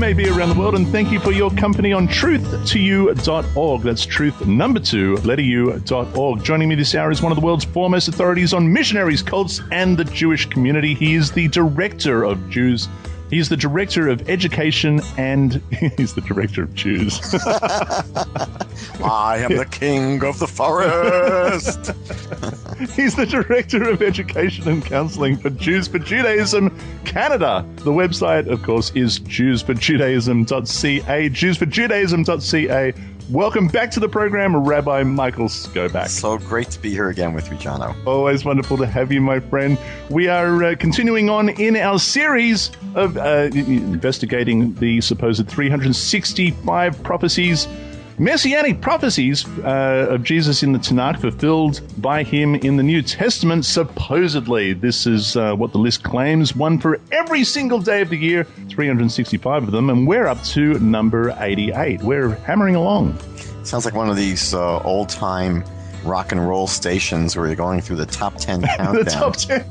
may be around the world, and thank you for your company on truth2u.org. That's truth2u.org. Joining me this hour is one of the world's foremost authorities on missionaries, cults, and the Jewish community. He is the director of Jews. He's the director of education, and he's the director of Jews. I am the king of the forest. He's the director of education and counseling for Jews for Judaism Canada. The website, of course, is jewsforjudaism.ca, jewsforjudaism.ca. Welcome back to the program, Rabbi Michael Skobac. So great to be here again with you, Jono. Always wonderful to have you, my friend. We are continuing on in our series of investigating the supposed 365 prophecies, Messianic prophecies of Jesus in the Tanakh, fulfilled by him in the New Testament, supposedly. This is what the list claims, one for every single day of the year, 365 of them, and we're up to number 88. We're hammering along. Sounds like one of these old-time rock and roll stations where you're going through the top 10 countdown. The top 10.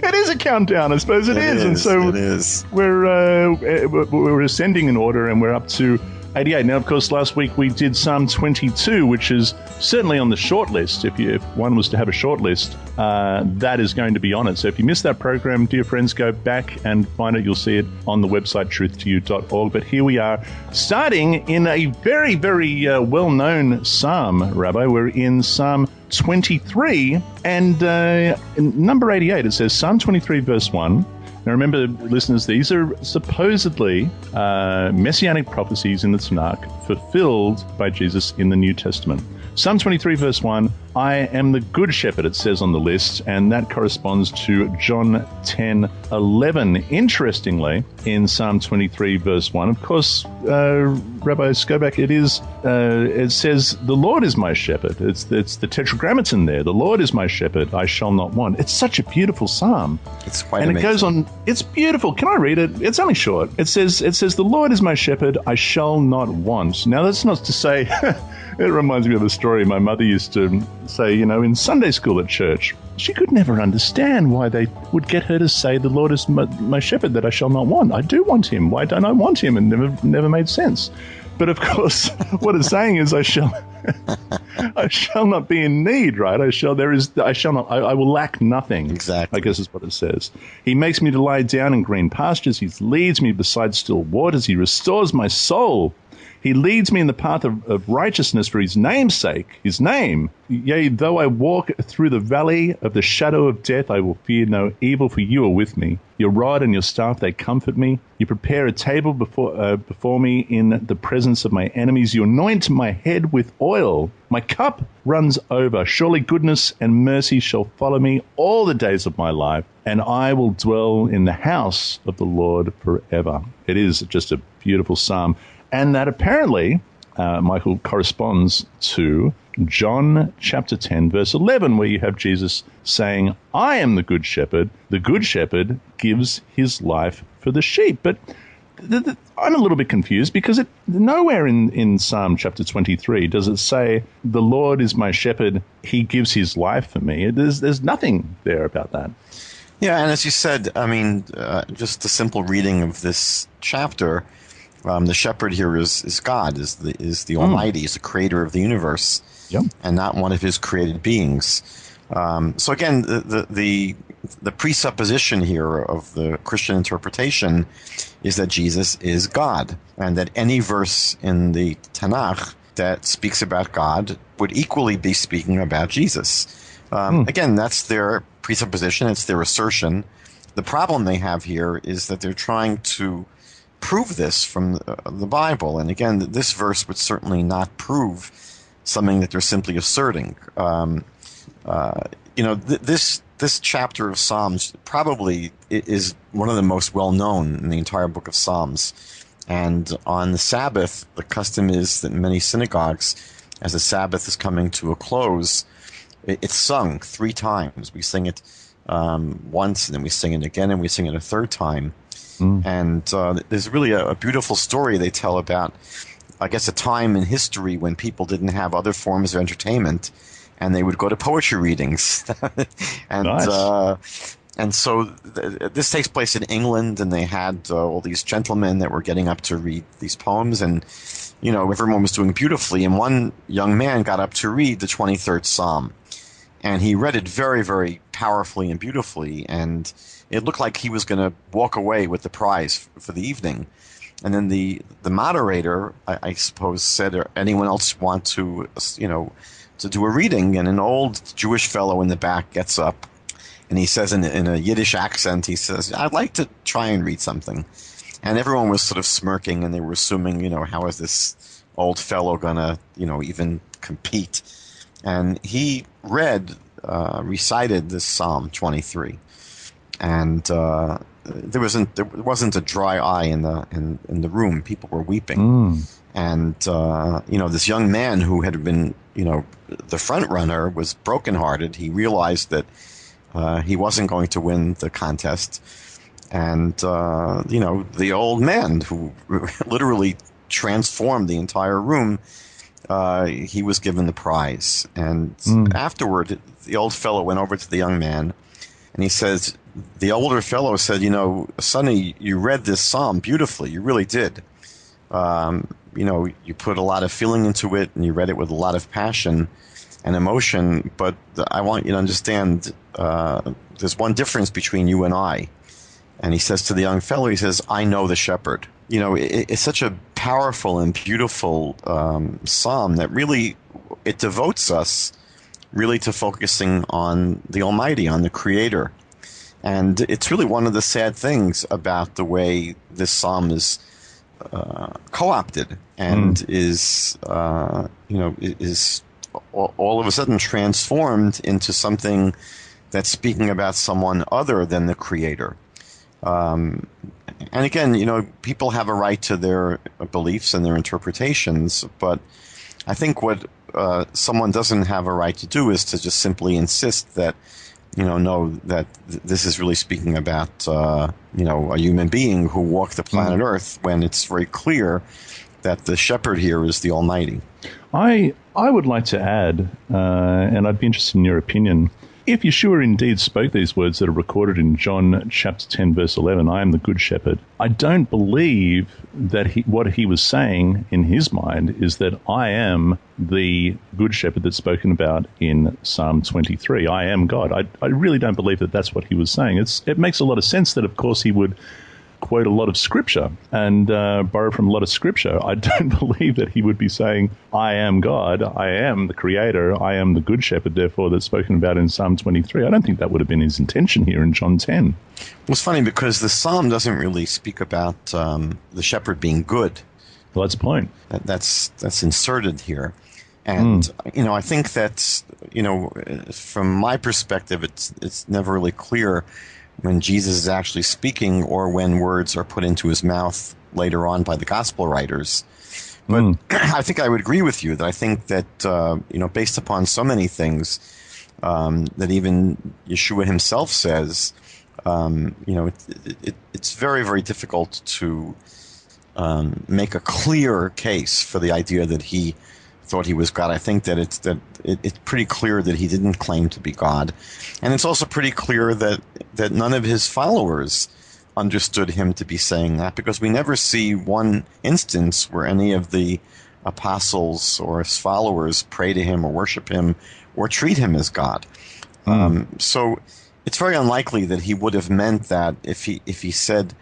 It is a countdown, I suppose it is. And so it is. We're ascending in order, and we're up to 88. Now, of course, last week we did Psalm 22, which is certainly on the short list. If one was to have a short list, that is going to be on it. So if you missed that program, dear friends, go back and find it. You'll see it on the website, truth2u.org. But here we are, starting in a very, very well-known psalm, Rabbi. We're in Psalm 23, and in number 88, it says, Psalm 23, verse 1. Now remember, listeners, these are supposedly Messianic prophecies in the Tanakh fulfilled by Jesus in the New Testament. Psalm 23, verse 1, I am the good shepherd, it says on the list, and that corresponds to John 10:11. Interestingly, in Psalm 23, verse 1, of course, Rabbi Skobac, it says, the Lord is my shepherd. It's the tetragrammaton there. The Lord is my shepherd, I shall not want. It's such a beautiful psalm. It's quite amazing. And it goes on, it's beautiful. Can I read it? It's only short. It says, the Lord is my shepherd, I shall not want. Now, that's not to say... It reminds me of a story my mother used to say, in Sunday school at church. She could never understand why they would get her to say, the Lord is my shepherd that I shall not want. I do want him. Why don't I want him? And never made sense. But of course, what it's saying is I shall not be in need, right? I will lack nothing. Exactly. I guess is what it says. He makes me to lie down in green pastures. He leads me beside still waters. He restores my soul. He leads me in the path of righteousness for his name's sake, his name. Yea, though I walk through the valley of the shadow of death, I will fear no evil, for you are with me. Your rod and your staff, they comfort me. You prepare a table before me in the presence of my enemies. You anoint my head with oil. My cup runs over. Surely goodness and mercy shall follow me all the days of my life, and I will dwell in the house of the Lord forever. It is just a beautiful psalm. And that apparently, Michael, corresponds to John chapter 10, verse 11, where you have Jesus saying, I am the good shepherd. The good shepherd gives his life for the sheep. But I'm a little bit confused because nowhere in Psalm chapter 23 does it say, the Lord is my shepherd, he gives his life for me. There's nothing there about that. Yeah, and as you said, just the simple reading of this chapter, the shepherd here is God, is the Almighty, is the creator of the universe, and not one of his created beings. So again, the presupposition here of the Christian interpretation is that Jesus is God, and that any verse in the Tanakh that speaks about God would equally be speaking about Jesus. Again, that's their presupposition, it's their assertion. The problem they have here is that they're trying to prove this from the Bible. And again, this verse would certainly not prove something that they're simply asserting. This chapter of Psalms probably is one of the most well-known in the entire book of Psalms. And on the Sabbath, the custom is that in many synagogues, as the Sabbath is coming to a close, it's sung 3 times. We sing it once, and then we sing it again, and we sing it a third time. And there's really a beautiful story they tell about, I guess, a time in history when people didn't have other forms of entertainment, and they would go to poetry readings. And nice. And so this takes place in England, and they had all these gentlemen that were getting up to read these poems, and everyone was doing beautifully. And one young man got up to read the 23rd Psalm, and he read it very, very powerfully and beautifully, and it looked like he was going to walk away with the prize for the evening. And then the moderator, I suppose, said, anyone else want to do a reading? And an old Jewish fellow in the back gets up, and he says in a Yiddish accent, he says, I'd like to try and read something. And everyone was sort of smirking, and they were assuming, how is this old fellow going to, even compete? And he recited this Psalm 23. And there wasn't a dry eye in the room. People were weeping. And, this young man who had been, the front runner was brokenhearted. He realized that he wasn't going to win the contest. And, the old man who literally transformed the entire room, he was given the prize. And afterward, the old fellow went over to the young man, and he says, the older fellow said, Sonny, you read this psalm beautifully. You really did. You put a lot of feeling into it, and you read it with a lot of passion and emotion. But I want you to understand there's one difference between you and I. And he says to the young fellow, he says, I know the shepherd. It's such a powerful and beautiful psalm that really, it devotes us really to focusing on the Almighty, on the Creator. And it's really one of the sad things about the way this psalm is co-opted and is all of a sudden transformed into something that's speaking about someone other than the Creator. And again, people have a right to their beliefs and their interpretations, but I think what someone doesn't have a right to do is to just simply insist that, know that this is really speaking about, a human being who walked the planet Earth, when it's very clear that the shepherd here is the Almighty. I would like to add, and I'd be interested in your opinion, if Yeshua indeed spoke these words that are recorded in John chapter 10, verse 11, I am the good shepherd, I don't believe that what he was saying in his mind is that I am the good shepherd that's spoken about in Psalm 23. I am God. I really don't believe that that's what he was saying. It makes a lot of sense that, of course, he would quote a lot of scripture and borrow from a lot of scripture. I don't believe that he would be saying, I am God, I am the Creator, I am the good shepherd, therefore, that's spoken about in Psalm 23. I don't think that would have been his intention here in John 10. Well, it's funny because the psalm doesn't really speak about the shepherd being good. Well, that's the point. That's inserted here. And, I think that's, from my perspective, it's never really clear when Jesus is actually speaking or when words are put into his mouth later on by the gospel writers. But I think I would agree with you that I think that, based upon so many things that even Yeshua himself says, it's very, very difficult to make a clear case for the idea that he thought he was God. I think that it's pretty clear that he didn't claim to be God. And it's also pretty clear that none of his followers understood him to be saying that, because we never see one instance where any of the apostles or his followers pray to him or worship him or treat him as God. So it's very unlikely that he would have meant that if he said,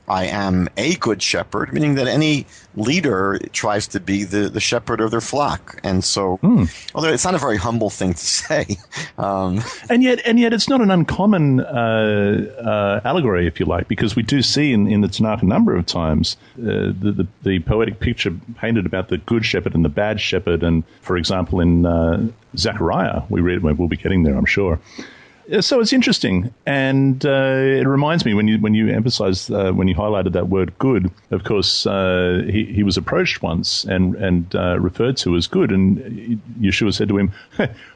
I am a good shepherd, meaning that any leader tries to be the shepherd of their flock. And so, although it's not a very humble thing to say. And yet it's not an uncommon allegory, if you like, because we do see in the Tanakh a number of times the poetic picture painted about the good shepherd and the bad shepherd. And, for example, in Zechariah, we read, we'll be getting there, I'm sure. So it's interesting, and it reminds me when you emphasized when you highlighted that word "good." Of course, he was approached once and referred to as good, and Yeshua said to him,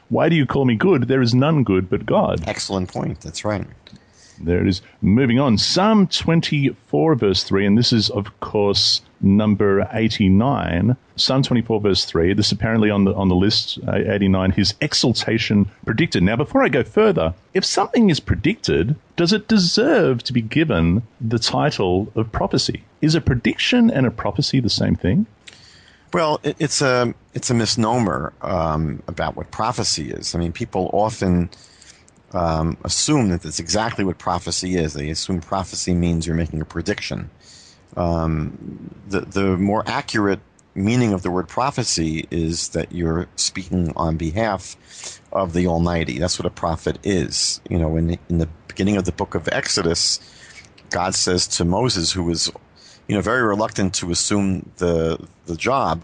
"Why do you call me good? There is none good but God." Excellent point. That's right. There it is. Moving on, Psalm 24, verse 3, and this is, of course, number 89. Psalm 24, verse 3, this is apparently on the list, 89, his exaltation predicted. Now, before I go further, if something is predicted, does it deserve to be given the title of prophecy? Is a prediction and a prophecy the same thing? Well, it's a misnomer about what prophecy is. I mean, people often assume that that's exactly what prophecy is. They assume prophecy means you're making a prediction. The more accurate meaning of the word prophecy is that you're speaking on behalf of the Almighty. That's what a prophet is. You know, in the beginning of the book of Exodus, God says to Moses, who was, very reluctant to assume the job,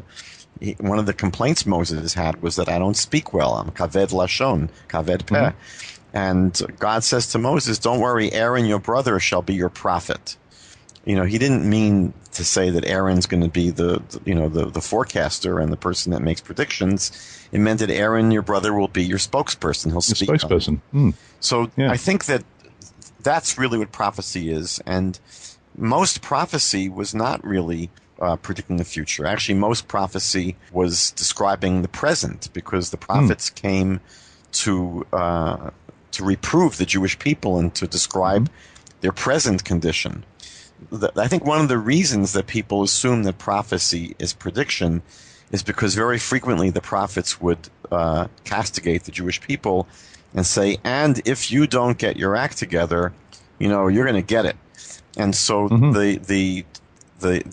one of the complaints Moses had was that I don't speak well. I'm kaved lashon, kaved peh. Mm-hmm. And God says to Moses, don't worry, Aaron, your brother, shall be your prophet. He didn't mean to say that Aaron's going to be the forecaster and the person that makes predictions. It meant that Aaron, your brother, will be your spokesperson. He'll speak. Your spokesperson. So yeah. I think that's really what prophecy is. And most prophecy was not really predicting the future. Actually, most prophecy was describing the present, because the prophets came to reprove the Jewish people and to describe their present condition. I think one of the reasons that people assume that prophecy is prediction is because very frequently the prophets would castigate the Jewish people and say, and if you don't get your act together, you're going to get it. And so the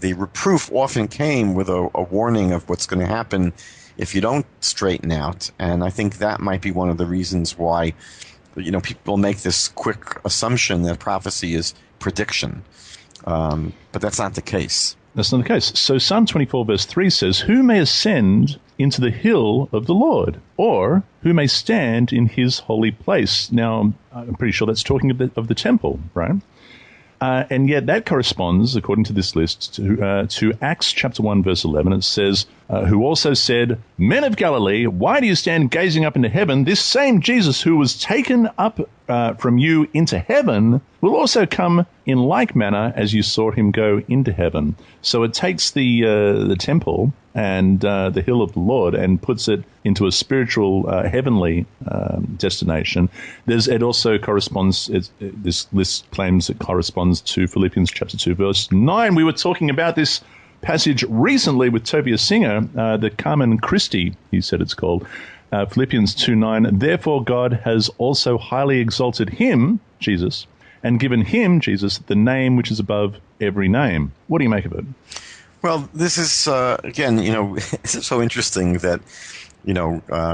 reproof often came with a warning of what's going to happen if you don't straighten out. And I think that might be one of the reasons why people make this quick assumption that prophecy is prediction. But that's not the case. That's not the case. So Psalm 24 verse 3 says, who may ascend into the hill of the Lord, or who may stand in his holy place? Now, I'm pretty sure that's talking of the temple, right? And yet that corresponds, according to this list, to Acts chapter 1, verse 11. It says, who also said, men of Galilee, why do you stand gazing up into heaven? This same Jesus who was taken up from you into heaven will also come in like manner as you saw him go into heaven. So it takes the temple and the hill of the Lord and puts it into a spiritual heavenly destination. It also corresponds, this list claims it corresponds to Philippians chapter 2, verse 9. We were talking about this passage recently with Tobias Singer, the Carmen Christi, he said it's called, Philippians 2:9. Therefore God has also highly exalted him, Jesus, and given him, Jesus, the name which is above every name. What do you make of it? Well, this is, again, it's so interesting that,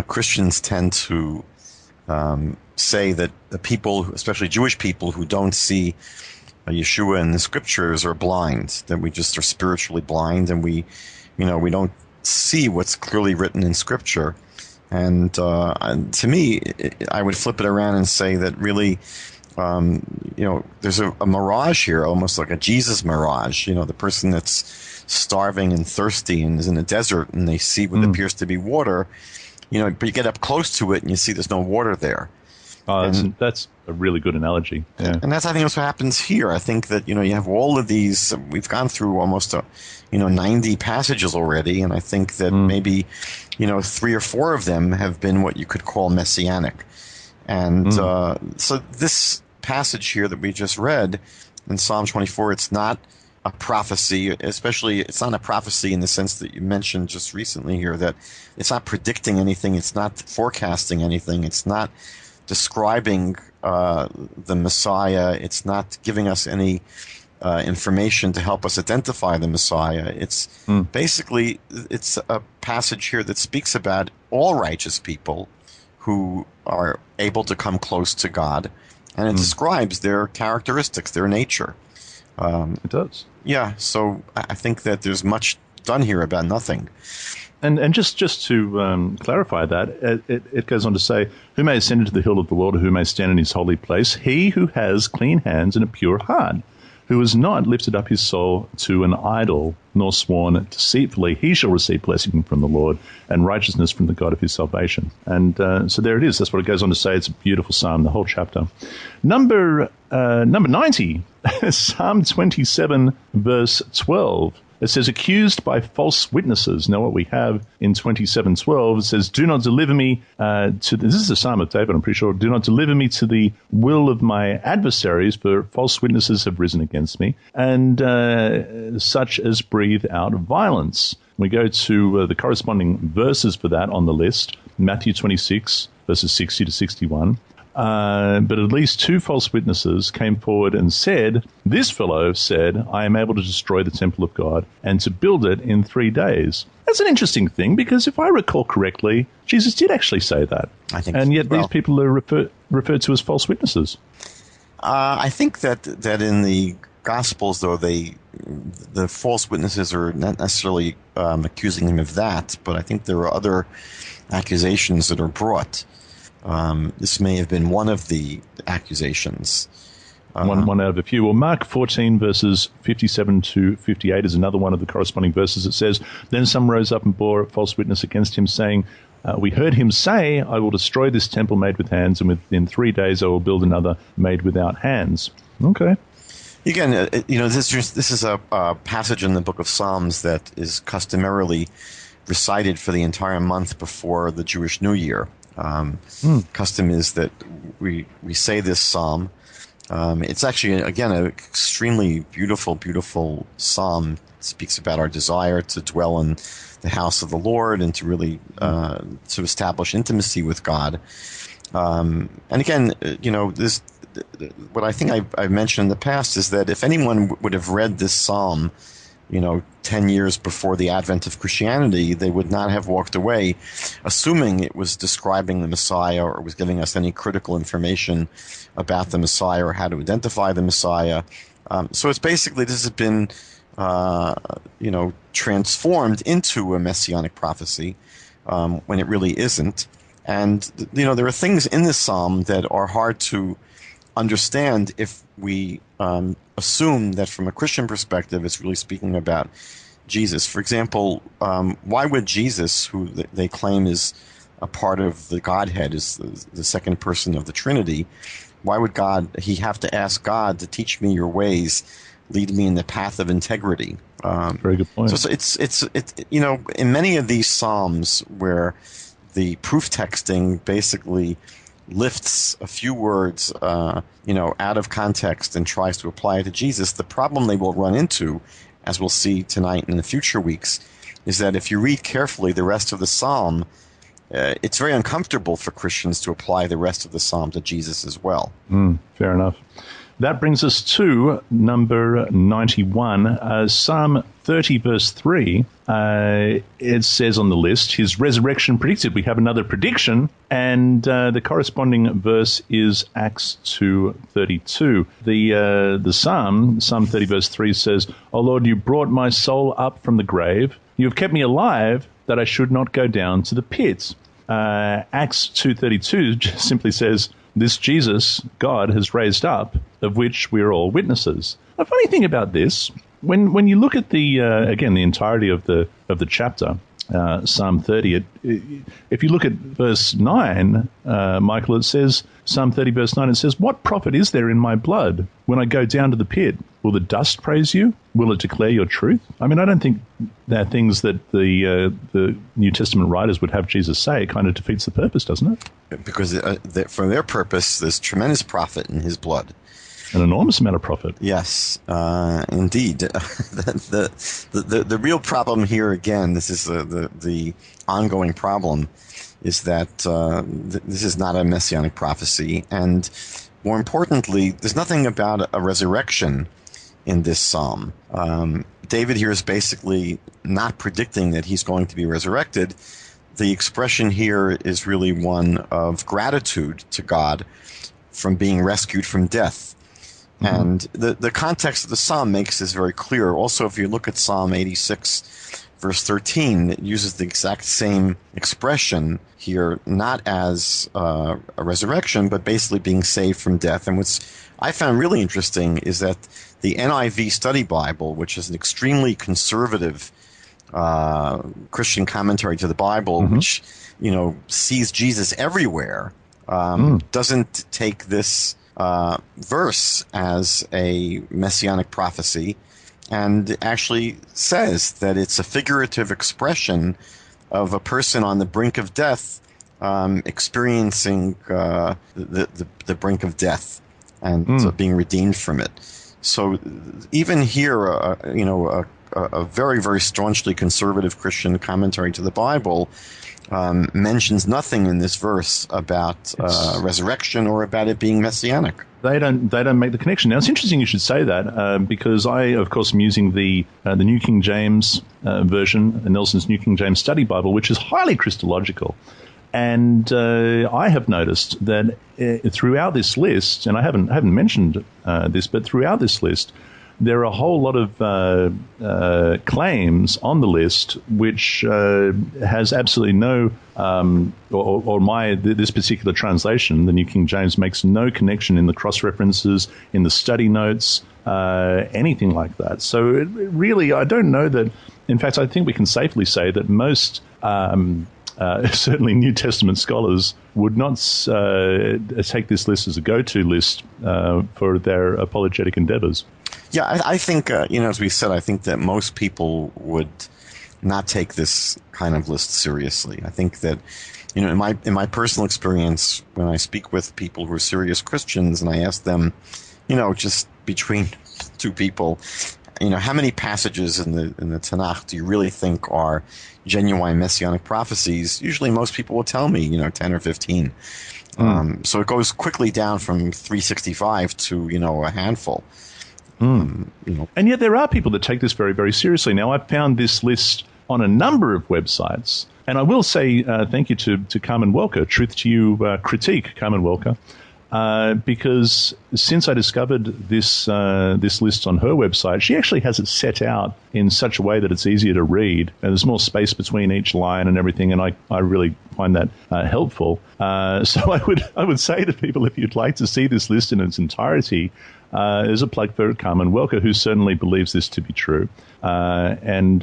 Christians tend to say that the people, especially Jewish people who don't see Yeshua in the scriptures, are blind, that we just are spiritually blind, and we don't see what's clearly written in scripture. And to me, I would flip it around and say that really, there's a mirage here, almost like a Jesus mirage. The person that's starving and thirsty and is in a desert and they see what appears to be water, but you get up close to it and you see there's no water there. That's a really good analogy. Yeah. And I think that's what happens here. I think that, you have all of these, we've gone through almost 90 passages already, and I think that maybe, 3 or 4 of them have been what you could call messianic. And so this passage here that we just read in Psalm 24, it's not a prophecy, especially it's not a prophecy in the sense that you mentioned just recently here, that it's not predicting anything, it's not forecasting anything, it's not describing the Messiah, it's not giving us any information to help us identify the Messiah. It's basically, it's a passage here that speaks about all righteous people who are able to come close to God, and it describes their characteristics, their nature. It does. Yeah, so I think that there's much done here about nothing. And just to clarify that, it goes on to say, who may ascend into the hill of the Lord, or who may stand in his holy place? He who has clean hands and a pure heart, who has not lifted up his soul to an idol, nor sworn deceitfully, he shall receive blessing from the Lord and righteousness from the God of his salvation. And so there it is. That's what it goes on to say. It's a beautiful psalm, the whole chapter. Number Number 90, Psalm 27, verse 12. It says, accused by false witnesses. Now what we have in 27:12, it says, do not deliver me this is a Psalm of David, I'm pretty sure. Do not deliver me to the will of my adversaries, for false witnesses have risen against me, and such as breathe out violence. We go to the corresponding verses for that on the list, Matthew 26, verses 60 to 61. But at least two false witnesses came forward and said, this fellow said, I am able to destroy the temple of God and to build it in 3 days. That's an interesting thing, because if I recall correctly, Jesus did actually say that. I think, and yet these people are referred to as false witnesses. I think that in the Gospels, though, the false witnesses are not necessarily accusing him of that, but I think there are other accusations that are brought. This may have been one of the accusations. One out of a few. Well, Mark 14, verses 57 to 58 is another one of the corresponding verses. It says, then some rose up and bore false witness against him, saying, we heard him say, I will destroy this temple made with hands, and within 3 days I will build another made without hands. Okay. Again, this is a passage in the book of Psalms that is customarily recited for the entire month before the Jewish New Year. Custom is that we say this psalm. It's actually, again, an extremely beautiful psalm. It speaks about our desire to dwell in the house of the Lord and to really to establish intimacy with God. And again, this what I think I've mentioned in the past is that if anyone would have read this psalm 10 years before the advent of Christianity, they would not have walked away assuming it was describing the Messiah or was giving us any critical information about the Messiah or how to identify the Messiah. So it's basically, this has been, transformed into a Messianic prophecy when it really isn't. And, there are things in this psalm that are hard to understand if we assume that from a Christian perspective it's really speaking about Jesus. For example, why would Jesus, who they claim is a part of the Godhead, is the second person of the Trinity, why would he have to ask God to teach me your ways, lead me in the path of integrity? Very good point. So it's in many of these psalms where the proof texting basically lifts a few words, out of context and tries to apply it to Jesus, the problem they will run into, as we'll see tonight and in the future weeks, is that if you read carefully the rest of the psalm, it's very uncomfortable for Christians to apply the rest of the psalm to Jesus as well. Fair enough. That brings us to number 91, Psalm 30, verse 3. It says on the list, his resurrection predicted. We have another prediction, and the corresponding verse is Acts 2:32. The Psalm 30, verse 3 says, O Lord, you brought my soul up from the grave. You have kept me alive, that I should not go down to the pit. Acts 2:32 just simply says, this Jesus, God, has raised up, of which we are all witnesses. A funny thing about this, when you look at the entirety of the chapter, Psalm 30, if you look at verse 9, Michael, it says, Psalm 30, verse 9, it says, what profit is there in my blood when I go down to the pit? Will the dust praise you? Will it declare your truth? I mean, I don't think they're things that the New Testament writers would have Jesus say. It kind of defeats the purpose, doesn't it? Because for their purpose, there's tremendous profit in his blood. An enormous amount of profit. Yes, indeed. The real problem here, again, this is the ongoing problem, is that this is not a messianic prophecy, and more importantly, there's nothing about a resurrection in this psalm. David here is basically not predicting that he's going to be resurrected. The expression here is really one of gratitude to God from being rescued from death. And the context of the psalm makes this very clear. Also, if you look at Psalm 86, verse 13, it uses the exact same expression here, not as a resurrection, but basically being saved from death. And what's I found really interesting is that the NIV Study Bible, which is an extremely conservative Christian commentary to the Bible, which sees Jesus everywhere, doesn't take this verse as a messianic prophecy, and actually says that it's a figurative expression of a person on the brink of death, experiencing the brink of death and being redeemed from it. So even here, a very, very staunchly conservative Christian commentary to the Bible mentions nothing in this verse about resurrection or about it being messianic. They don't make the connection. Now, it's interesting you should say that because I, of course, am using the New King James version, Nelson's New King James Study Bible, which is highly Christological. And I have noticed that throughout this list, and I haven't mentioned this, but throughout this list, there are a whole lot of claims on the list which has absolutely no, this particular translation, the New King James, makes no connection in the cross-references, in the study notes, anything like that. So really, I don't know that. In fact, I think we can safely say that most certainly New Testament scholars would not take this list as a go-to list for their apologetic endeavors. Yeah, I think, as we said, I think that most people would not take this kind of list seriously. I think that, in my personal experience, when I speak with people who are serious Christians and I ask them, just between two people, how many passages in the Tanakh do you really think are genuine messianic prophecies? Usually most people will tell me, 10 or 15. So it goes quickly down from 365 to, a handful. And yet there are people that take this very, very seriously. Now, I've found this list on a number of websites, and I will say thank you to Carmen Welker, Truth to You Critique, Carmen Welker, because since I discovered this list on her website, she actually has it set out in such a way that it's easier to read, and there's more space between each line and everything, and I really find that helpful. So I would say to people, if you'd like to see this list in its entirety, there's a plug for Carmen Welker, who certainly believes this to be true, and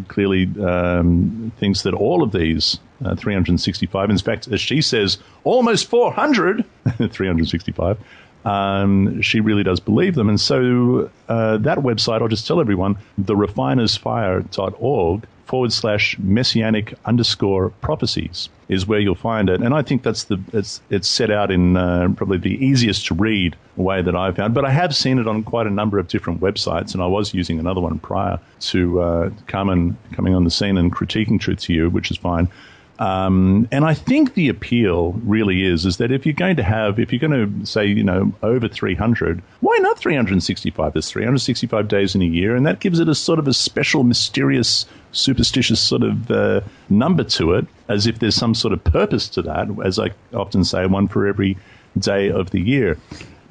clearly thinks that all of these 365, in fact, as she says, almost 400, 365, she really does believe them. And so that website, I'll just tell everyone, therefinersfire.org/messianic_prophecies is where you'll find it. And I think it's set out in probably the easiest to read way that I've found. But I have seen it on quite a number of different websites, and I was using another one prior to Carmen coming on the scene and critiquing Truth to You, which is fine. And I think the appeal really is that if you're going to say, over 300, why not 365? There's 365 days in a year, and that gives it a sort of a special, mysterious, superstitious sort of number to it, as if there's some sort of purpose to that, as I often say, one for every day of the year.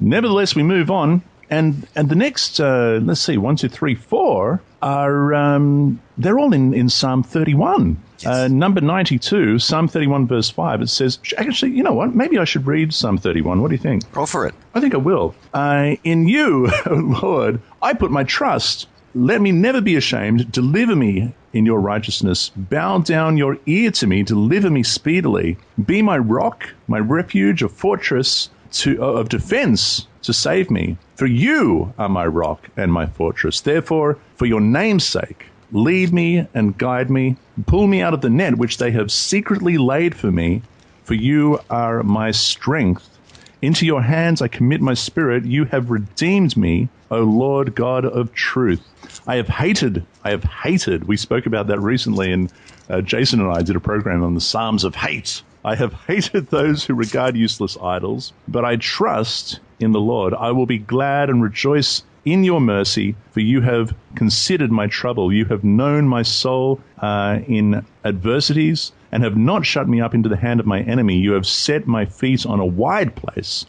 Nevertheless, we move on. And the next, let's see, 1, 2, 3, 4 are, they're all in Psalm 31. Yes. Number 92, Psalm 31, verse 5, it says, actually, you know what? Maybe I should read Psalm 31. What do you think? Go for it. I think I will. In you, O Lord, I put my trust. Let me never be ashamed. Deliver me in your righteousness. Bow down your ear to me. Deliver me speedily. Be my rock, my refuge, a fortress of defense to save me. For you are my rock and my fortress. Therefore, for your name's sake, lead me and guide me. Pull me out of the net which they have secretly laid for me. For you are my strength. Into your hands I commit my spirit. You have redeemed me, O Lord God of truth. I have hated. We spoke about that recently, and Jason and I did a program on the Psalms of hate. I have hated those who regard useless idols, but I trust in the Lord. I will be glad and rejoice in your mercy, for you have considered my trouble. You have known my soul in adversities and have not shut me up into the hand of my enemy. You have set my feet on a wide place.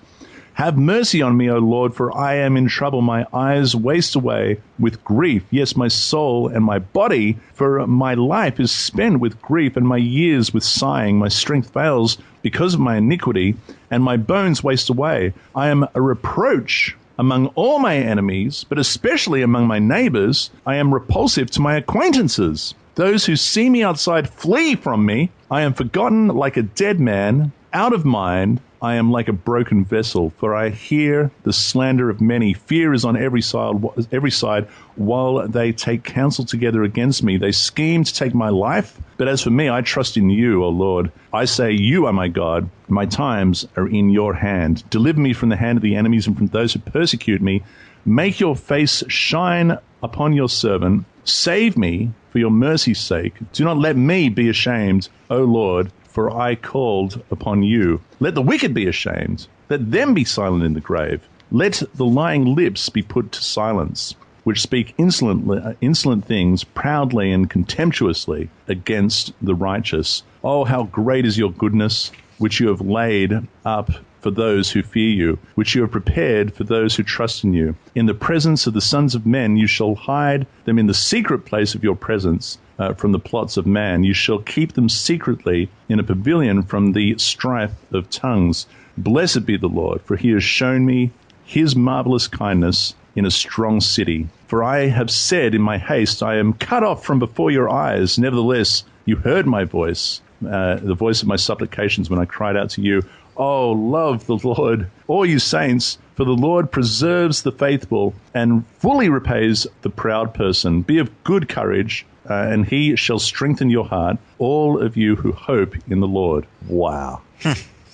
Have mercy on me, O Lord, for I am in trouble. My eyes waste away with grief. Yes, my soul and my body, for my life is spent with grief, and my years with sighing. My strength fails because of my iniquity, and my bones waste away. I am a reproach among all my enemies, but especially among my neighbors. I am repulsive to my acquaintances. Those who see me outside flee from me. I am forgotten like a dead man, out of mind, I am like a broken vessel, for I hear the slander of many. Fear is on every side, while they take counsel together against me. They scheme to take my life. But as for me, I trust in you, O Lord. I say, you are my God. My times are in your hand. Deliver me from the hand of the enemies and from those who persecute me. Make your face shine upon your servant. Save me for your mercy's sake. Do not let me be ashamed, O Lord, for I called upon you. Let the wicked be ashamed. Let them be silent in the grave. Let the lying lips be put to silence, which speak insolent things proudly and contemptuously against the righteous. Oh, how great is your goodness, which you have laid up for those who fear you, which you have prepared for those who trust in you. In the presence of the sons of men you shall hide them in the secret place of your presence from the plots of man. You shall keep them secretly in a pavilion from the strife of tongues. Blessed be the Lord, for he has shown me his marvelous kindness in a strong city. For I have said in my haste, I am cut off from before your eyes. Nevertheless, you heard my voice, the voice of my supplications when I cried out to you. Oh, love the Lord, all you saints, for the Lord preserves the faithful and fully repays the proud person. Be of good courage, and he shall strengthen your heart, all of you who hope in the Lord. Wow.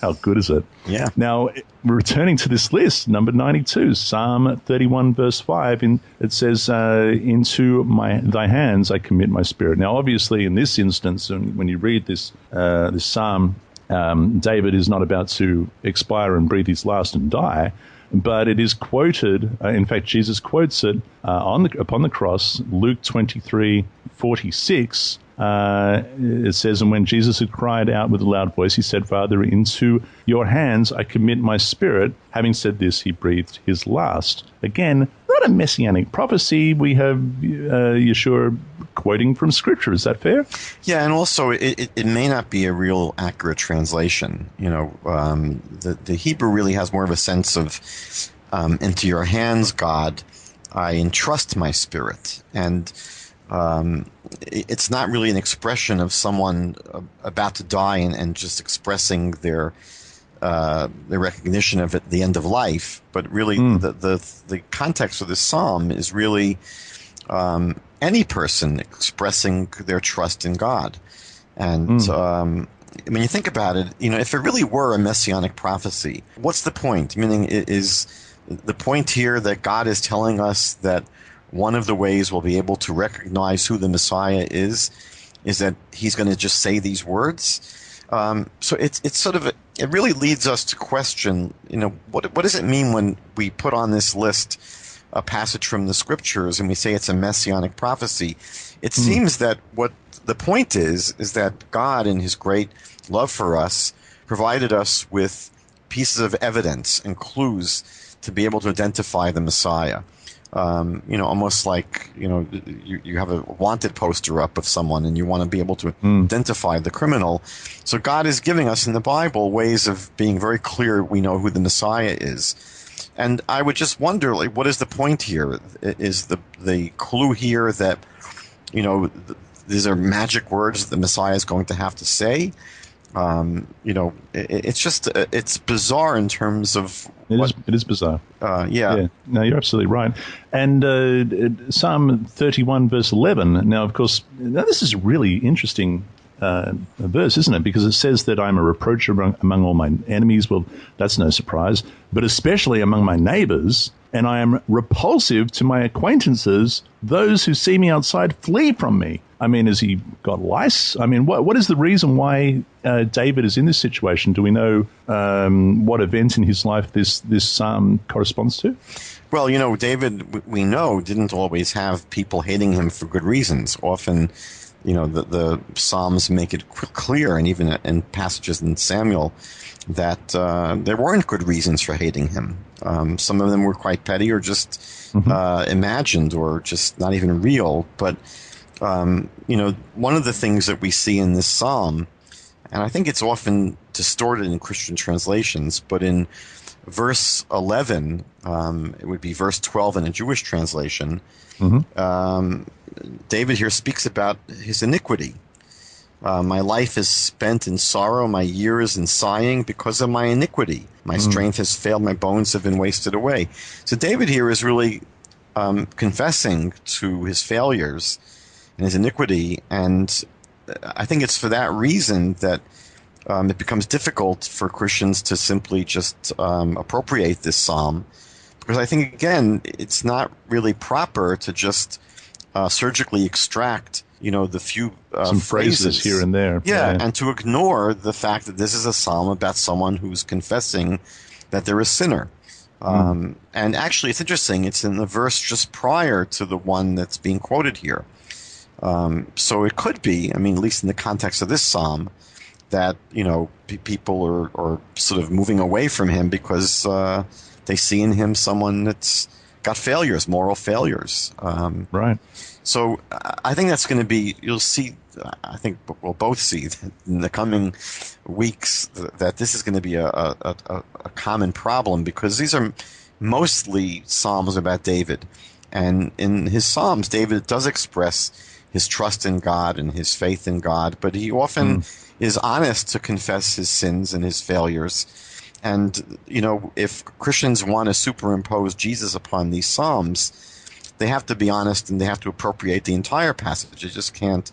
How good is it? Yeah. Now, returning to this list, number 92, Psalm 31, verse 5, it says, into thy hands I commit my spirit. Now, obviously, in this instance, when you read this psalm, David is not about to expire and breathe his last and die, but it is quoted, in fact, Jesus quotes it upon the cross, Luke 23:46. It says, and when Jesus had cried out with a loud voice, he said, Father, into your hands I commit my spirit. Having said this, he breathed his last. Again, not a messianic prophecy. We have Yeshua quoting from Scripture. Is that fair? Yeah, and also it may not be a real accurate translation. You know, the Hebrew really has more of a sense of into your hands, God, I entrust my spirit. And it's not really an expression of someone about to die and just expressing their recognition of it at the end of life, but really the context of this psalm is really any person expressing their trust in God. And when you think about it, you know, if it really were a messianic prophecy, what's the point? Meaning, is the point here that God is telling us that one of the ways we'll be able to recognize who the Messiah is that he's going to just say these words? So it's sort of it really leads us to question, you know, what does it mean when we put on this list a passage from the Scriptures and we say it's a messianic prophecy? It seems that what the point is that God, in his great love for us, provided us with pieces of evidence and clues to be able to identify the Messiah. You know, almost like, you know, you have a wanted poster up of someone and you want to be able to identify the criminal. So God is giving us in the Bible ways of being very clear we know who the Messiah is. And I would just wonder, like, what is the point here? Is the clue here that, you know, these are magic words that the Messiah is going to have to say? You know, it's just it's bizarre in terms of it is bizarre. Yeah. No, you're absolutely right. And Psalm 31 verse 11. Now, of course, this is a really interesting verse, isn't it? Because it says that I'm a reproach among all my enemies. Well, that's no surprise. But especially among my neighbors, and I am repulsive to my acquaintances. Those who see me outside flee from me. I mean, has he got lice? I mean, what is the reason why David is in this situation? Do we know what event in his life this psalm corresponds to? Well, you know, David, we know, didn't always have people hating him for good reasons. Often, you know, the Psalms make it clear, and even in passages in Samuel, that there weren't good reasons for hating him. Some of them were quite petty or just imagined or just not even real. But, you know, one of the things that we see in this psalm, and I think it's often distorted in Christian translations, but in verse 11, it would be verse 12 in a Jewish translation, David here speaks about his iniquity. My life is spent in sorrow, my years in sighing because of my iniquity. My strength has failed, my bones have been wasted away. So David here is really confessing to his failures and his iniquity, and I think it's for that reason that it becomes difficult for Christians to simply just appropriate this psalm, because I think, again, it's not really proper to just surgically extract the few some phrases here and there. Yeah, and to ignore the fact that this is a psalm about someone who's confessing that they're a sinner. And actually, it's interesting. It's in the verse just prior to the one that's being quoted here. So it could be, at least in the context of this psalm, that, people are sort of moving away from him because they see in him someone that's got failures, moral failures. Right. So I think that's going to be, you'll see, I think we'll both see in the coming weeks that this is going to be a common problem, because these are mostly psalms about David. And in his psalms, David does express his trust in God and his faith in God, but he often is honest to confess his sins and his failures. And, if Christians want to superimpose Jesus upon these psalms, they have to be honest and they have to appropriate the entire passage. They just can't.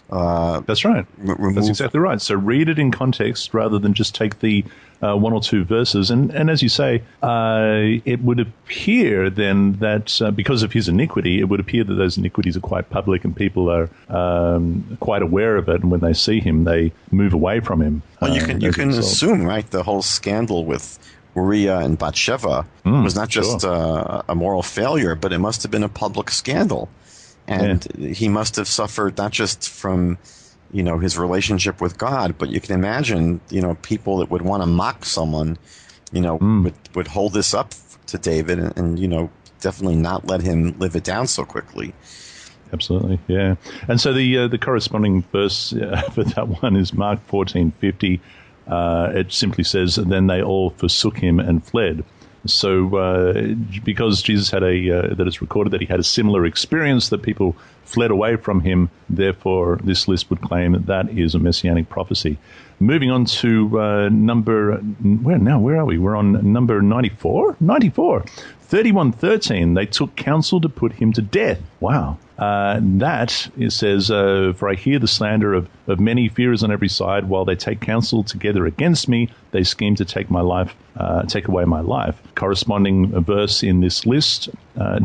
That's right. That's exactly right. So read it in context rather than just take the one or two verses. And as you say, it would appear then that because of his iniquity, it would appear that those iniquities are quite public and people are quite aware of it. And when they see him, they move away from him. Well, you can assume, right, the whole scandal with Uriah and Bathsheba was not just a moral failure, but it must have been a public scandal. And he must have suffered not just from, his relationship with God, but you can imagine, people that would want to mock someone, would hold this up to David and definitely not let him live it down so quickly. Absolutely, yeah. And so the corresponding verse for that one is Mark 14:50. It simply says, "Then they all forsook him and fled." So because Jesus had that it's recorded that he had a similar experience, that people fled away from him, therefore this list would claim that is a Messianic prophecy. Moving on to where are we? We're on number 94? 94. 31:13, they took counsel to put him to death. Wow. That, it says, for I hear the slander of many, fear is on every side. While they take counsel together against me, they scheme to take away my life. Corresponding verse in this list,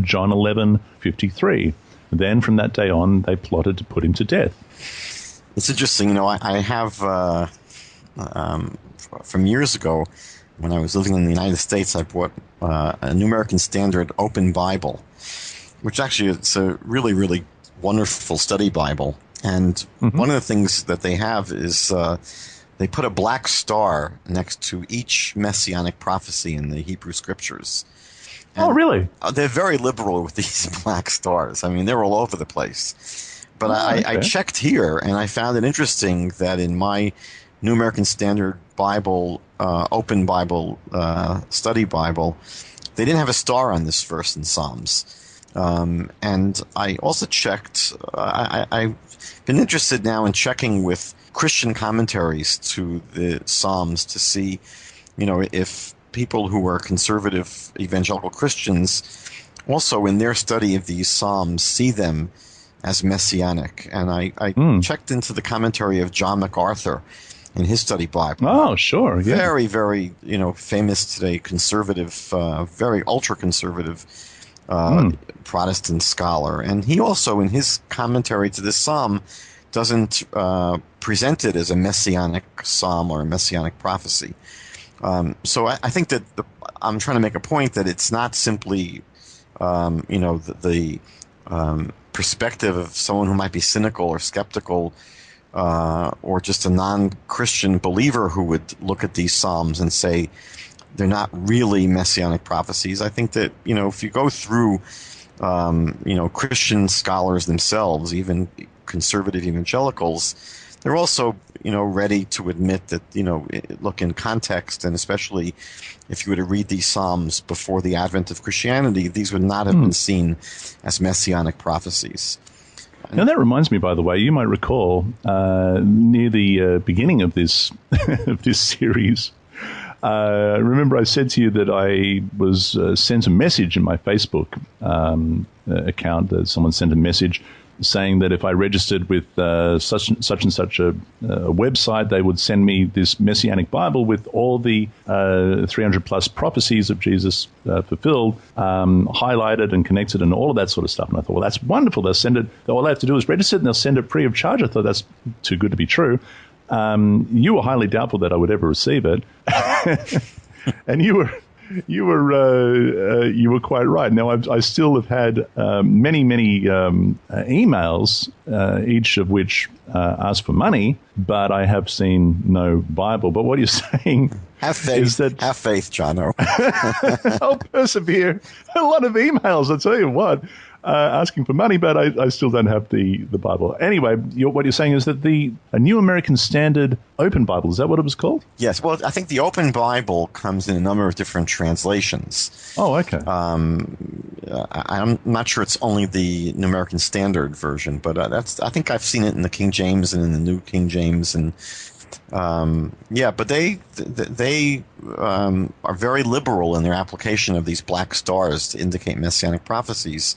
John 11:53. Then from that day on, they plotted to put him to death. It's interesting. I have, from years ago, when I was living in the United States, I bought a New American Standard Open Bible, which actually is a really, really wonderful study Bible. And one of the things that they have is they put a black star next to each Messianic prophecy in the Hebrew Scriptures. And really? They're very liberal with these black stars. They're all over the place. But I checked here, and I found it interesting that in my New American Standard Bible, Open Bible, Study Bible, they didn't have a star on this verse in Psalms. And I also checked, I've been interested now in checking with Christian commentaries to the Psalms to see, if people who are conservative evangelical Christians also in their study of these Psalms see them as messianic. And I checked into the commentary of John MacArthur in his study Bible. Oh, sure. Yeah. Very, very, famous today, conservative, very ultra-conservative Protestant scholar. And he also, in his commentary to this psalm, doesn't present it as a messianic psalm or a messianic prophecy. So I think that I'm trying to make a point that it's not simply, the perspective of someone who might be cynical or skeptical or just a non-Christian believer who would look at these psalms and say they're not really messianic prophecies. I think that, if you go through, Christian scholars themselves, even conservative evangelicals, they're also, ready to admit that, look, in context, and especially if you were to read these psalms before the advent of Christianity, these would not have been seen as messianic prophecies. Now, that reminds me, by the way, you might recall near the beginning of this of this series, remember I said to you that I was sent a message in my Facebook account. That someone sent a message saying that if I registered with such and such a website, they would send me this Messianic Bible with all the 300 plus prophecies of Jesus fulfilled, highlighted and connected and all of that sort of stuff. And I thought, well, that's wonderful. They'll send it. All I have to do is register it and they'll send it free of charge. I thought that's too good to be true. You were highly doubtful that I would ever receive it. And you were quite right. Now, I still have had many emails, each of which ask for money, but I have seen no Bible. But what you're saying is that... Have faith, Jono. I'll persevere. A lot of emails, I'll tell you what, asking for money, but I still don't have the Bible. Anyway, what you're saying is that a New American Standard Open Bible, is that what it was called? Yes. Well, I think the Open Bible comes in a number of different translations. Oh, okay. I'm not sure it's only the New American Standard version, but I think I've seen it in the King James and in the New King James, and but they are very liberal in their application of these black stars to indicate messianic prophecies.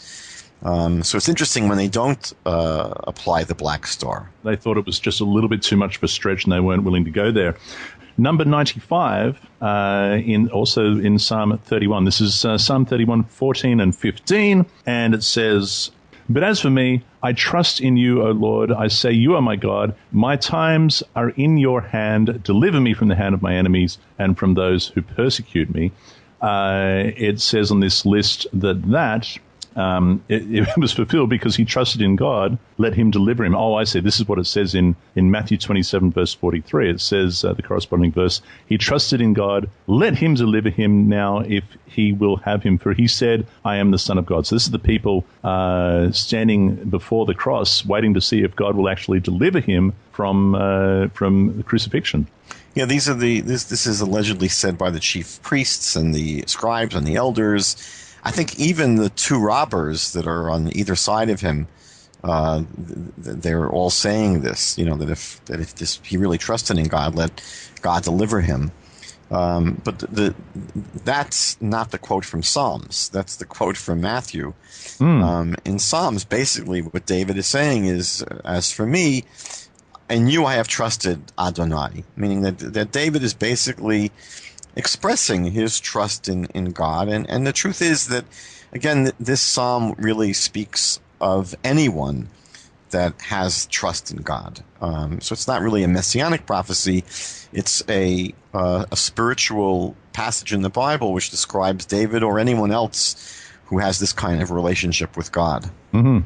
So it's interesting when they don't apply the black star. They thought it was just a little bit too much of a stretch, and they weren't willing to go there. Number 95, also in Psalm 31. This is Psalm 31, 14 and 15, and it says, "But as for me, I trust in you, O Lord. I say, you are my God. My times are in your hand. Deliver me from the hand of my enemies and from those who persecute me." It says on this list that it was fulfilled because he trusted in God. Let him deliver him. Oh, I see. This is what it says in Matthew 27, verse 43. It says, the corresponding verse, he trusted in God. Let him deliver him now if he will have him. For he said, I am the Son of God. So this is the people standing before the cross, waiting to see if God will actually deliver him from the crucifixion. Yeah, this is allegedly said by the chief priests and the scribes and the elders. I think even the two robbers that are on either side of him, they're all saying this. You know, that if he really trusted in God, let God deliver him. But that's not the quote from Psalms. That's the quote from Matthew. In Psalms, basically, what David is saying is, "As for me, in you I have trusted, Adonai," meaning that David is basically expressing his trust in God. And the truth is that, again, this psalm really speaks of anyone that has trust in God. So it's not really a messianic prophecy. It's a spiritual passage in the Bible which describes David or anyone else who has this kind of relationship with God. Mm-hmm.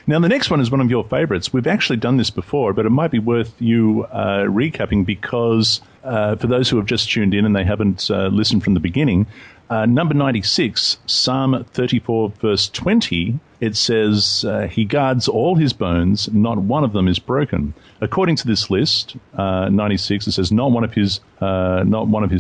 Now, the next one is one of your favorites. We've actually done this before, but it might be worth you recapping because for those who have just tuned in and they haven't listened from the beginning, number 96, Psalm 34, verse 20, it says, he guards all his bones, not one of them is broken. According to this list, 96, it says, not one of his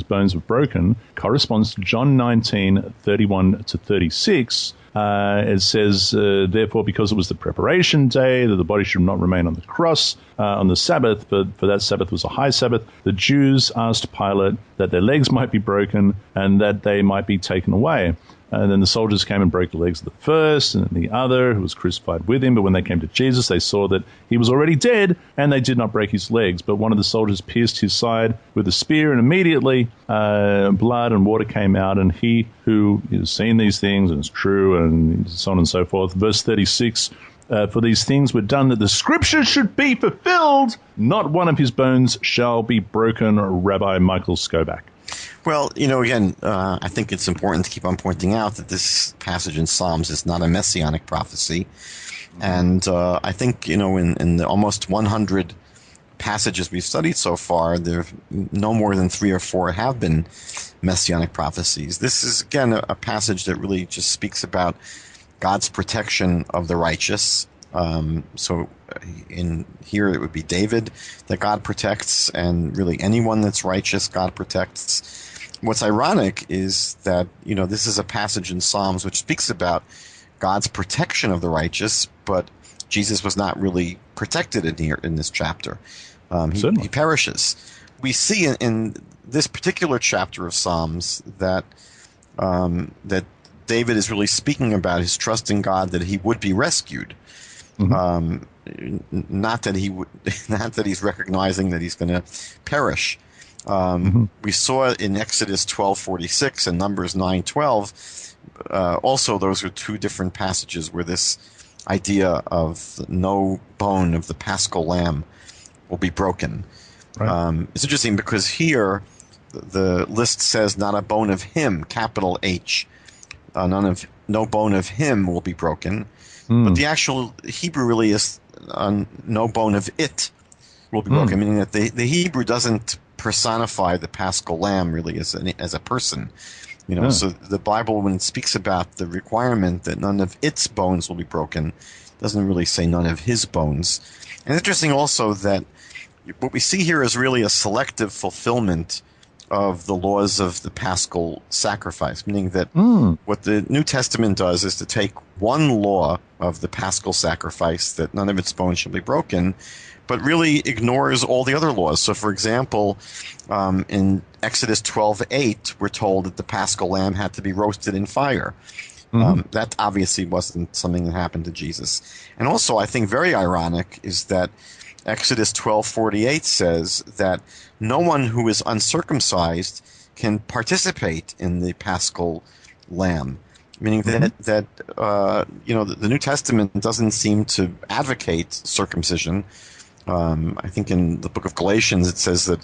bones were broken, corresponds to John 19, 31 to 36. It says, therefore, because it was the preparation day, that the body should not remain on the cross on the Sabbath, for that Sabbath was a high Sabbath, the Jews asked Pilate that their legs might be broken and that they might be taken away. And then the soldiers came and broke the legs of the first and then the other who was crucified with him. But when they came to Jesus, they saw that he was already dead and they did not break his legs. But one of the soldiers pierced his side with a spear, and immediately blood and water came out. And he who has seen these things, and it's true, and so on and so forth. Verse 36, for these things were done that the scriptures should be fulfilled. Not one of his bones shall be broken. Rabbi Michael Skobac. Well, again, I think it's important to keep on pointing out that this passage in Psalms is not a messianic prophecy. And I think, in the almost 100 passages we've studied so far, there no more than 3 or 4 have been messianic prophecies. This is, again, a passage that really just speaks about God's protection of the righteous. So in here it would be David that God protects, and really anyone that's righteous God protects. What's ironic is that, this is a passage in Psalms which speaks about God's protection of the righteous, but Jesus was not really protected in this chapter. He perishes. We see in this particular chapter of Psalms that David is really speaking about his trust in God that he would be rescued. Not that he's recognizing that he's going to perish. We saw in Exodus 12:46 and Numbers 9:12. Also, those are two different passages where this idea of no bone of the Paschal Lamb will be broken. Right. It's interesting because here the list says not a bone of him, capital H. No bone of him will be broken. But the actual Hebrew really is no bone of it will be broken, meaning that the Hebrew doesn't personify the Paschal Lamb really as a person. So the Bible, when it speaks about the requirement that none of its bones will be broken, doesn't really say none of his bones. And it's interesting also that what we see here is really a selective fulfillment of the laws of the Paschal sacrifice, meaning that what the New Testament does is to take one law of the Paschal sacrifice, that none of its bones shall be broken, but really ignores all the other laws. So, for example, in Exodus 12:8, we're told that the Paschal lamb had to be roasted in fire. That obviously wasn't something that happened to Jesus. And also, I think very ironic is that Exodus 12:48 says that no one who is uncircumcised can participate in the Paschal lamb, meaning that the New Testament doesn't seem to advocate circumcision. I think in the book of Galatians it says that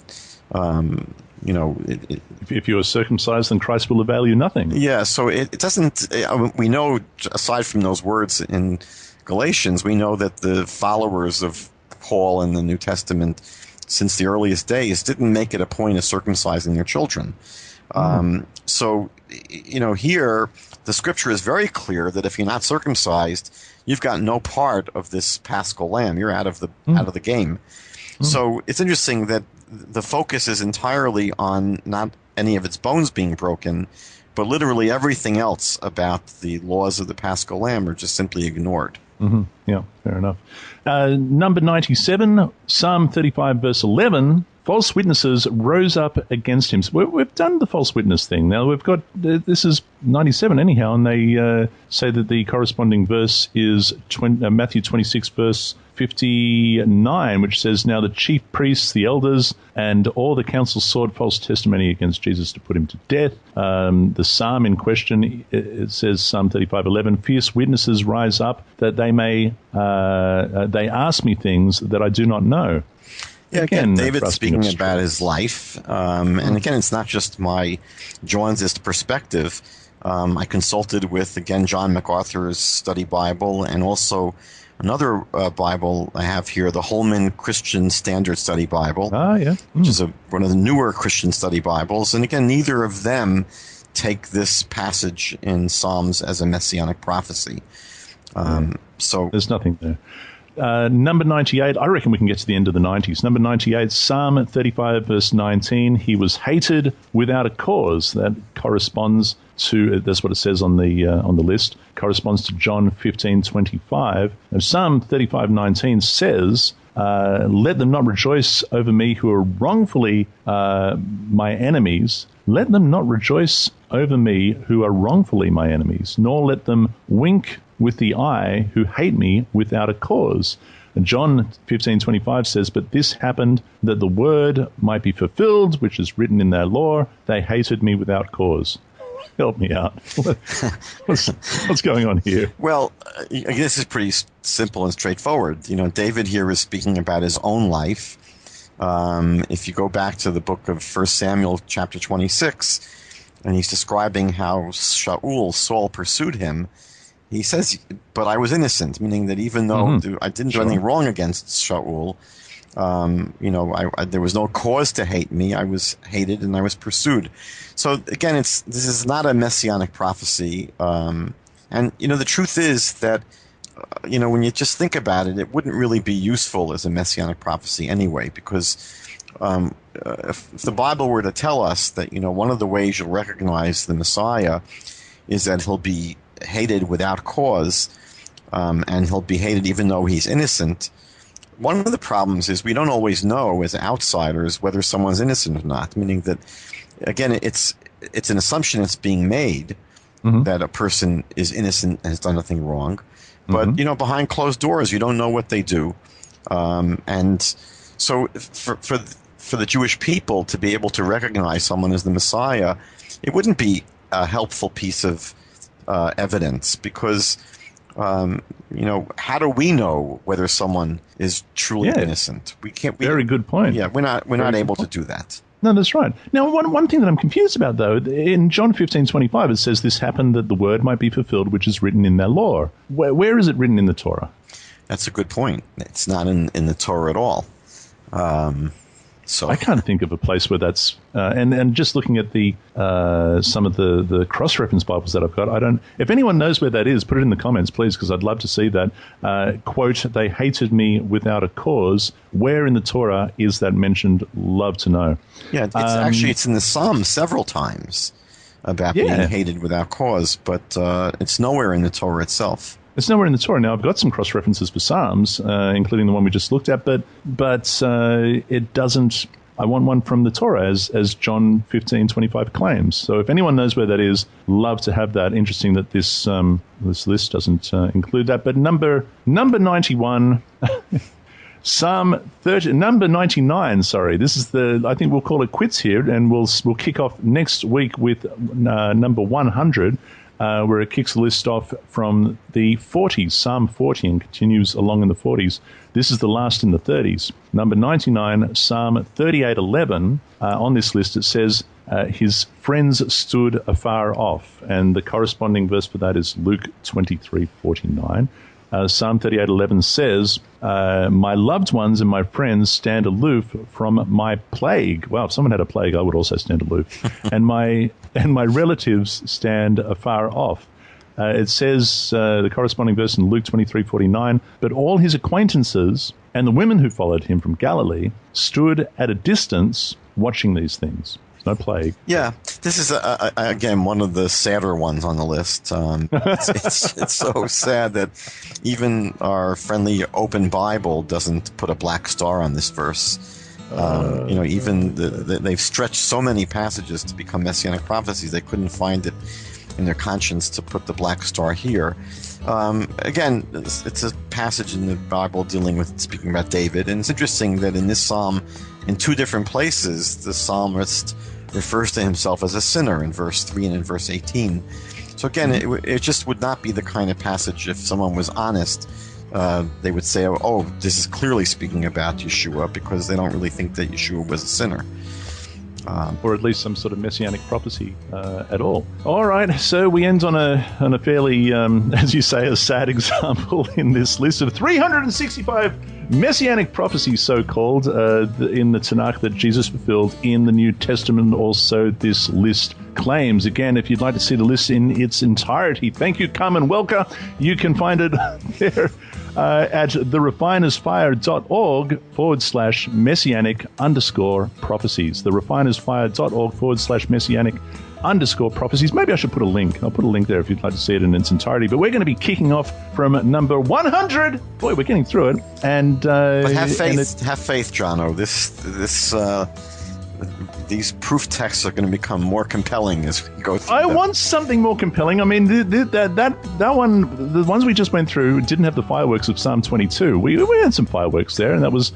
if you are circumcised, then Christ will avail you nothing. Yeah, so it doesn't. We know, aside from those words in Galatians, we know that the followers of Paul in the New Testament since the earliest days didn't make it a point of circumcising their children. So, here the scripture is very clear that if you're not circumcised, you've got no part of this Paschal lamb. You're out of the game. So it's interesting that the focus is entirely on not any of its bones being broken, but literally everything else about the laws of the Paschal lamb are just simply ignored. Yeah, fair enough. Number 97, Psalm 35, verse 11. False witnesses rose up against him. So we've done the false witness thing. Now we've got, this is 97 anyhow, and they say that the corresponding verse is Matthew 26, verse 59, which says, "Now the chief priests, the elders, and all the council sought false testimony against Jesus to put him to death." The psalm in question, it says, Psalm 35:11, "Fierce witnesses rise up that they may, they ask me things that I do not know." Yeah, again, David's speaking about his life. And again, it's not just my Jonesist perspective. I consulted with, again, John MacArthur's study Bible and also another Bible I have here, the Holman Christian Standard Study Bible, which is one of the newer Christian study Bibles. And again, neither of them take this passage in Psalms as a messianic prophecy. So there's nothing there. Number 98, I reckon we can get to the end of the 90s. Number 98, Psalm 35, verse 19. "He was hated without a cause." That corresponds to, that's what it says on the list, corresponds to John 15:25. And Psalm 35:19 says, "Let them not rejoice over me who are wrongfully my enemies. Let them not rejoice over me who are wrongfully my enemies, nor let them wink with the eye who hate me without a cause." And John 15:25 says, "But this happened that the word might be fulfilled, which is written in their law. They hated me without cause." Help me out. What's going on here? Well, this is pretty simple and straightforward. David here is speaking about his own life. If you go back to the book of 1 Samuel chapter 26, and he's describing how Saul pursued him, he says, "But I was innocent," meaning that even though I didn't do anything wrong against Shaul, there was no cause to hate me. I was hated and I was pursued. So again, this is not a messianic prophecy. And the truth is that when you just think about it, it wouldn't really be useful as a messianic prophecy anyway, because if the Bible were to tell us that one of the ways you'll recognize the Messiah is that he'll be hated without cause, and he'll be hated even though he's innocent. One of the problems is we don't always know as outsiders whether someone's innocent or not, meaning that, again, it's an assumption that's being made that a person is innocent and has done nothing wrong. But, behind closed doors, you don't know what they do. And so for the Jewish people to be able to recognize someone as the Messiah, it wouldn't be a helpful piece of evidence because, how do we know whether someone is truly innocent? We can't. Very good point. Yeah, we're not able to do that. No, that's right. Now, one thing that I'm confused about, though, in John 15:25, it says this happened that the word might be fulfilled, which is written in their law. Where is it written in the Torah? That's a good point. It's not in the Torah at all. So I can't think of a place where that's and just looking at the some of the cross-reference Bibles that I've got, I don't. If anyone knows where that is, put it in the comments, please, because I'd love to see that. Quote: "They hated me without a cause." Where in the Torah is that mentioned? Love to know. Yeah, it's in the Psalms several times about being hated without cause, but it's nowhere in the Torah itself. It's nowhere in the Torah. Now, I've got some cross-references for Psalms, including the one we just looked at, but it doesn't. I want one from the Torah, as John 15:25 claims. So if anyone knows where that is, love to have that. Interesting that this list doesn't include that. But number 91, Psalm 30, number 99. Sorry, this is I think we'll call it quits here, and we'll kick off next week with number 100. Where it kicks the list off from the 40s, Psalm 40, and continues along in the 40s. This is the last in the 30s. Number 99, Psalm 38:11. On this list, it says, his friends stood afar off. And the corresponding verse for that is Luke 23:49. Psalm 38:11 says, my loved ones and my friends stand aloof from my plague. Wow, if someone had a plague, I would also stand aloof. and my relatives stand afar off. It says, the corresponding verse in Luke 23:49, but all his acquaintances and the women who followed him from Galilee stood at a distance watching these things. No plague. Yeah, this is again one of the sadder ones on the list. It's so sad that even our friendly open Bible doesn't put a black star on this verse. Even they've stretched so many passages to become Messianic prophecies, they couldn't find it in their conscience to put the black star here. Again, it's a passage in the Bible speaking about David, and it's interesting that in this psalm, in two different places, the psalmist refers to himself as a sinner in verse 3 and in verse 18. So again, it just would not be the kind of passage, if someone was honest, they would say, oh, this is clearly speaking about Yeshua, because they don't really think that Yeshua was a sinner. Or at least some sort of messianic prophecy at all. All right, so we end on a fairly, as you say, a sad example in this list of 365 messianic prophecies, so-called, in the Tanakh that Jesus fulfilled in the New Testament. Also, this list claims. Again, if you'd like to see the list in its entirety, thank you, Carmen Welker. You can find it there at therefinersfire.org/messianic_prophecies. therefinersfire.org/messianic_prophecies. Maybe I should put a link. I'll put a link there if you'd like to see it in its entirety. But we're going to be kicking off from number 100. Boy, we're getting through it. And but have faith, Jono. These proof texts are going to become more compelling as we go through. I want something more compelling. I mean, that one, the ones we just went through, didn't have the fireworks of Psalm 22. We had some fireworks there, and that was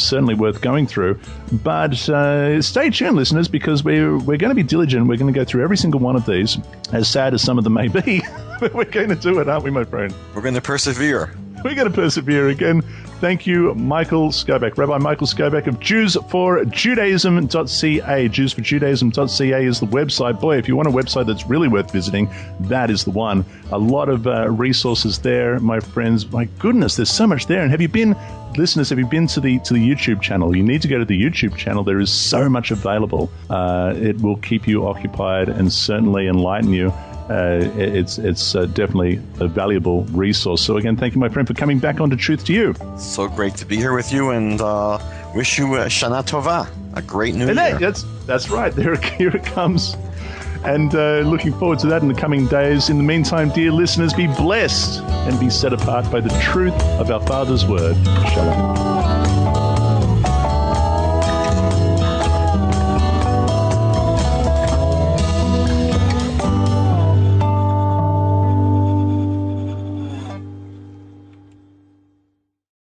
certainly worth going through. But stay tuned, listeners, because we're going to be diligent. We're going to go through every single one of these, as sad as some of them may be. But we're going to do it, aren't we, my friend? We're going to persevere. We're going to persevere again. Thank you, Michael Skobac. Rabbi Michael Skobac of JewsForJudaism.ca. JewsForJudaism.ca is the website. Boy, if you want a website that's really worth visiting, that is the one. A lot of resources there, my friends. My goodness, there's so much there. And have you been to the YouTube channel? You need to go to the YouTube channel. There is so much available. It will keep you occupied and certainly enlighten you. It's definitely a valuable resource. So again, thank you, my friend, for coming back onto Truth to You. So great to be here with you, and wish you Shana Tova, a great new year. That's right. Here it comes. And looking forward to that in the coming days. In the meantime, dear listeners, be blessed and be set apart by the truth of our Father's word. Shalom.